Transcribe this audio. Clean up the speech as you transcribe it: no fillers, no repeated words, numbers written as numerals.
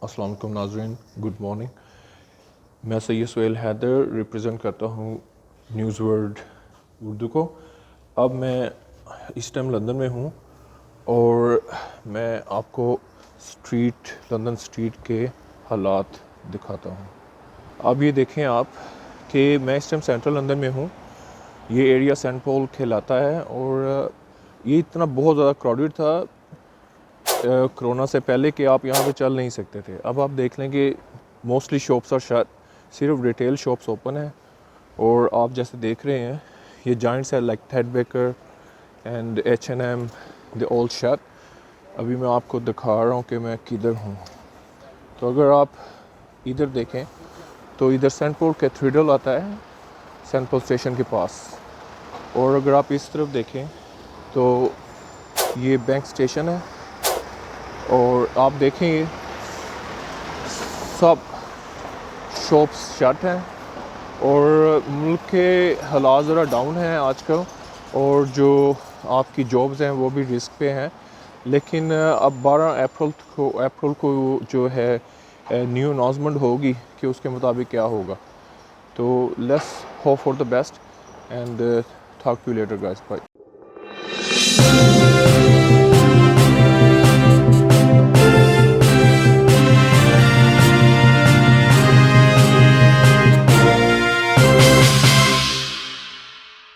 अस्सलाम वालेकुम नाज़रीन, गुड मॉर्निंग। मैं सैयद सुहेल हैदर रिप्रेजेंट करता हूँ न्यूज़ वर्ल्ड उर्दू को। अब मैं इस टाइम लंदन में हूँ और मैं आपको लंदन स्ट्रीट के हालात दिखाता हूँ। अब ये देखें आप कि मैं इस टाइम सेंट्रल लंदन में हूँ। ये एरिया सेंट पॉल कहलाता है और ये इतना बहुत ज़्यादा क्राउडेड था कोरोना से पहले कि आप यहाँ पे चल नहीं सकते थे। अब आप देख लें कि मोस्टली शॉप्स और शट, सिर्फ रिटेल शॉप्स ओपन है। और आप जैसे देख रहे हैं ये जॉइंट्स है like Ted Baker and H&M, they all shut. अभी मैं आपको दिखा रहा हूँ कि मैं किधर हूँ। तो अगर आप इधर देखें तो इधर सेंट पॉल कैथेड्रल आता है सेंट पॉल स्टेशन के पास। और अगर आप इस तरफ देखें तो ये बैंक स्टेशन है और आप देखें सब शॉप्स शट हैं और मुल्क के हालात ज़रा डाउन हैं आजकल और जो आपकी जॉब्स हैं वो भी रिस्क पे हैं। लेकिन अब 12 अप्रैल को जो है न्यू अनाउंसमेंट होगी कि उसके मुताबिक क्या होगा। तो let's hope for the best and talk to you later guys, bye.